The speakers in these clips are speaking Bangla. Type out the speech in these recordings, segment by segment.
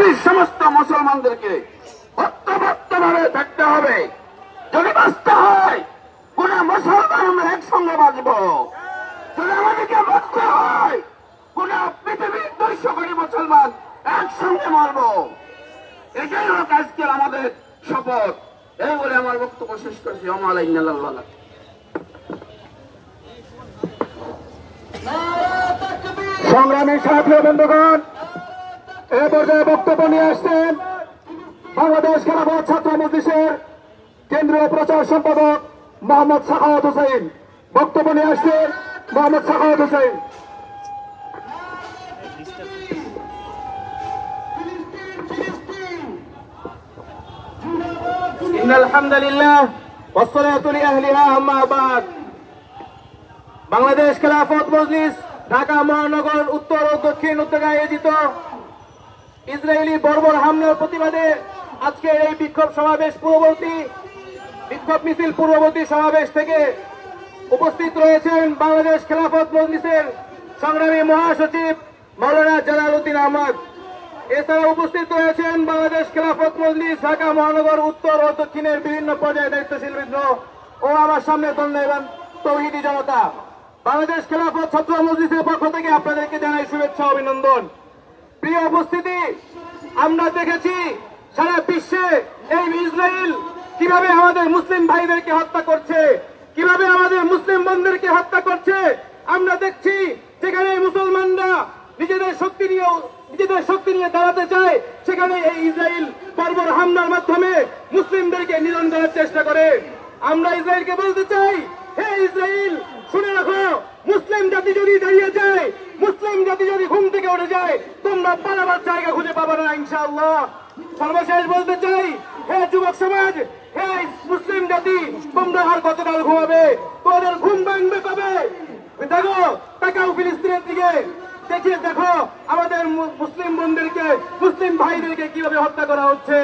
পৃথিবীর সমস্ত মুসলমানদেরকে ঐক্যবদ্ধভাবে থাকতে হবে। যদি বাঁচতে হয় কোন মুসলমান আমরা একসঙ্গে বাঁচব, যদি আমাদেরকে বাঁচতে হয় কোন পৃথিবীর 200 কোটি মুসলমান একসঙ্গে মরব। এটাই হোক আজকের আমাদের শপথ। এই বলে আমার বক্তব্য শেষ করছি। সংগ্রামী সাথী বন্ধুগণ, এ পর্যায়ে বক্তব্য নিয়ে আসছেন বাংলাদেশ খেলাফত ছাত্র মজলিসের কেন্দ্রীয় প্রচার সম্পাদক মোহাম্মদ সাখাওয়াত হোসেন। বক্তব্য নিয়ে আসছেন মোহাম্মদ সাখাওয়াত হোসেন। ইন্নাল হামদুলিল্লাহ ওয়াসসালাতু লিআহলিহা আম্মা বাদ। বাংলাদেশ খেলাফত মজলিস ঢাকা মহানগর উত্তর ও দক্ষিণ উত্তরায় আয়োজিত ইসরায়েলি বর্বর হামলার প্রতিবাদে আজকের এই বিক্ষোভ মিছিল পূর্ববর্তী সমাবেশ থেকে উপস্থিত রয়েছেন বাংলাদেশ খেলাফত মজলিসের সংগ্রামী মহাসচিব মাওলানা জালালউদ্দিন আহমদ। এছাড়া উপস্থিত রয়েছেন বাংলাদেশ খেলাফত মজলিস ঢাকা মহানগর উত্তর ও দক্ষিণের বিভিন্ন পর্যায়ে দায়িত্বশীল বৃন্দ ও আমার সামনে ধন্যবাদ তৌহিদি জনতা। বাংলাদেশ খেলাফত ছাত্র মজলিসের পক্ষ থেকে আপনাদেরকে জানাই শুভেচ্ছা অভিনন্দন। প্রিয় উপস্থিতি, আমরা দেখেছি সারা বিশ্বে এই ইসরায়েল কিভাবে আমাদের মুসলিম ভাইদেরকে হত্যা করছে, কিভাবে আমাদের মুসলিম বোনদেরকে হত্যা করছে। আমরা দেখছি যেখানে মুসলমানরা নিজেদের শক্তি নিয়ে দাঁড়াতে চায়, সেখানে এই ইসরায়েল বর্বর হামলার মাধ্যমে মুসলিমদেরকে নিধন করার চেষ্টা করে। আমরা ইসরায়েলকে বলতে চাই, হে ইসরায়েল, শুনে রাখো, মুসলিম জাতি যদি দাঁড়িয়ে যায়, মুসলিম জাতি যদি ঘুম থেকে উঠে যায়, তোমরা পালাবার জায়গা খুঁজে পাবে না ইনশাআল্লাহ। সর্বশেষ বলতে চাই, হে যুবক সমাজ, হে মুসলিম জাতি, তোমরা আর কতকাল ঘুমাবে? তোমাদের ঘুম ভাঙবে কবে? দেখো, তাকাও ফিলিস্তিনের দিকে, দেখো আমাদের মুসলিম বোনদেরকে, মুসলিম ভাইদেরকে কিভাবে হত্যা করা হচ্ছে।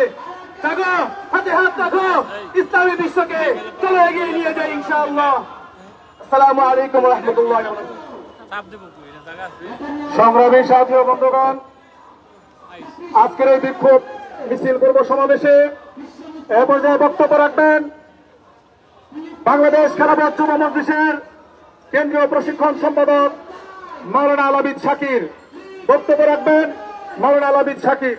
দেখো, হাতে হাত রাখো, ইসলামী বিশ্বকে চলে এগিয়ে নিয়ে যায় ইনশাআল্লাহ। আসসালামু আলাইকুম ওয়া রাহমাতুল্লাহি ওয়া বারাকাতুহু। সংগ্রামী সাথী ও বন্ধুগণ, আজকের এই বিক্ষোভ মিছিল পূর্ব সমাবেশে এ পর্যায়ে বক্তব্য রাখবেন বাংলাদেশ খেলাফত যুব মজলিসের কেন্দ্রীয় প্রশিক্ষণ সম্পাদক মাওলানা আলাবিদ শাকির। বক্তব্য রাখবেন মাওলানা আলাবিদ শাকির।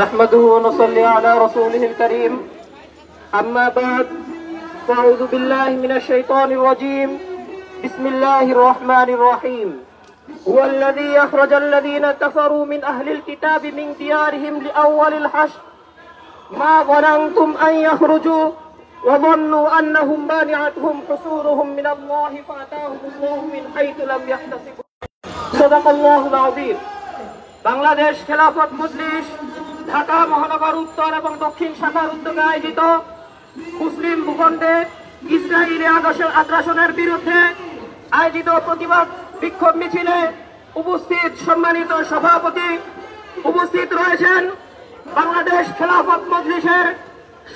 نحمده ونصلي على رسوله الكريم أما بعد فأعوذ بالله من الشيطان الرجيم بسم الله الرحمن الرحيم هو الذي أخرج الذين كفروا من أهل الكتاب من ديارهم لأول الحشر ما ظننتم أن يخرجوا وظنوا أنهم مانعتهم حصولهم من الله فأتاهم الله من حيث لم يحتسبوا صدق الله العظيم। বাংলাদেশ খেলাফত মজলিস ঢাকা মহানগর উত্তর এবং দক্ষিণ শাখার উদ্যোগে আয়োজিত মুসলিম ভূখণ্ডে ইসরায়েলি আগ্রাসনের বিরুদ্ধে আয়োজিত প্রতিবাদ বিক্ষোভ মিছিলে উপস্থিত সম্মানিত সভাপতি, উপস্থিত রয়েছেন বাংলাদেশ খেলাফত মজলিসের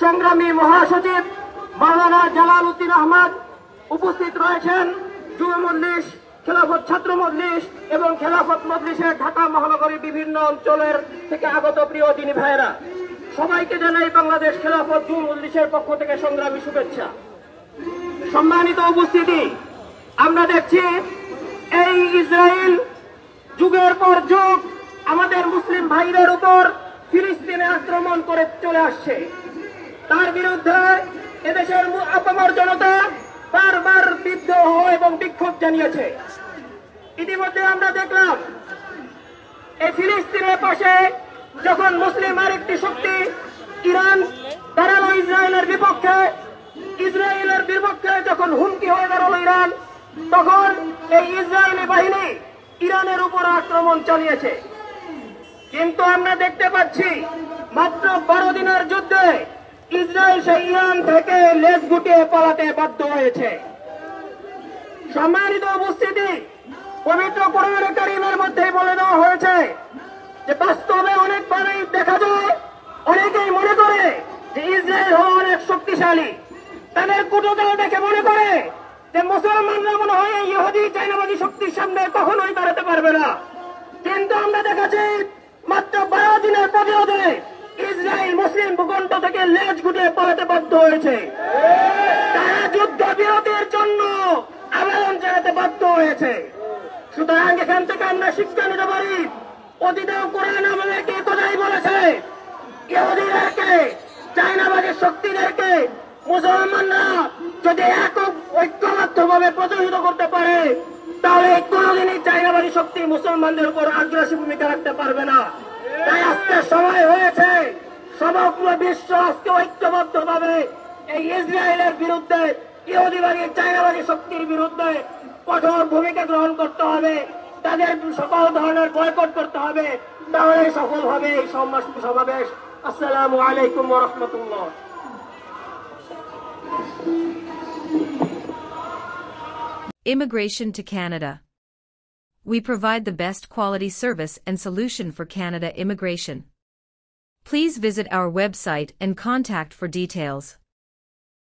সংগ্রামী মহাসচিব মাওলানা জালালউদ্দিন আহমদ, উপস্থিত রয়েছেন যুব মজলিস, খেলাফত ছাত্র মজলিস এবং খেলাফত মজলিসের ঢাকা মহানগরীর বিভিন্ন অঞ্চলের থেকে আগত প্রিয় দিনী ভাইয়েরা, সবাইকে জানাই বাংলাদেশ খেলাফত যুব মজলিসের পক্ষ থেকে সংগ্রামী শুভেচ্ছা। সম্মানিত উপস্থিতি, আমরা দেখছি এই ইসরায়েল যুগের পর যুগ আমাদের মুসলিম ভাইদের উপর ফিলিস্তিনে আক্রমণ করে চলে আসছে। তার বিরুদ্ধে এদেশের আপামর জনতা বারবার বিদ্রোহ এবং বিক্ষোভ জানিয়েছে। ইতিমধ্যে আমরা দেখলাম এই ফিলিস্তিনের পাশে যখন মুসলিম আরেকটি শক্তি ইরান দাঁড়ালো ইসরায়েলের বিপক্ষে যখন হুমকি হয়ে দাঁড়ালো ইরান, তখন এই ইসরায়েলি বাহিনী ইরানের উপর আক্রমণ চালিয়েছে। কিন্তু আমরা দেখতে পাচ্ছি মাত্র 12 দিনের যুদ্ধে ইসরায়েল সেই ইরান থেকে লেজ গুটিয়ে পালাতে বাধ্য হয়েছে। সম্মানিত উপস্থিতি, পবিত্র কোরআনে কারীমের মধ্যেই বলে দেওয়া হয়েছে যে বাস্তবে অনেকবারই দেখা যায়, অনেকেই মনে করে যে ইসরায়েল অনেক শক্তিশালী, তাদের কূটদল দেখে মনে করে যে যে মুসলমানরা মনে হয় এই ইহুদি চাইনাবাদী শক্তির সামনে কখনোই দাঁড়াতে পারবে না। কিন্তু আমরা দেখেছি মাত্র 12 দিনের প্রতিরোধে ইসরায়েল মুসলিম ভূখণ্ড থেকে লেজ গুটিয়ে পালাতে বাধ্য হয়েছে। তারা যুদ্ধ বিরতির জন্য আবেদন জানাতে বাধ্য হয়েছে। সুতরাং এখান থেকে আমরা শিক্ষা নিতে পারি, অতীতেও কোরআন আমাদেরকে কথাই বলেছে, ইহুদিদেরকে চাইনাবাদী শক্তিদেরকে মুসলমানরা যদি একক ঐক্যবদ্ধভাবে প্রতিহত করতে পারে তাহলে কোনোদিনই চাইনাবাদী শক্তি মুসলমানদের উপর আগ্রাসী ভূমিকা রাখতে পারবে না। তাই আজকে সময় হয়েছে সমগ্র বিশ্ব আজকে ঐক্যবদ্ধভাবে এই ইসরায়েলের বিরুদ্ধে, ইহুদিবাদী চাইনাবাদী শক্তির বিরুদ্ধে কঠোর ভূমিকা গ্রহণ করতে হবে, তাদের সকল ধরনের বয়কট করতে হবে, তাহলে সফল হবে এই সমাবেশ। আসসালামু আলাইকুম ওয়া রাহমাতুল্লাহ। Immigration to Canada. We provide the best quality service and solution for Canada immigration. Please visit our website and contact for details.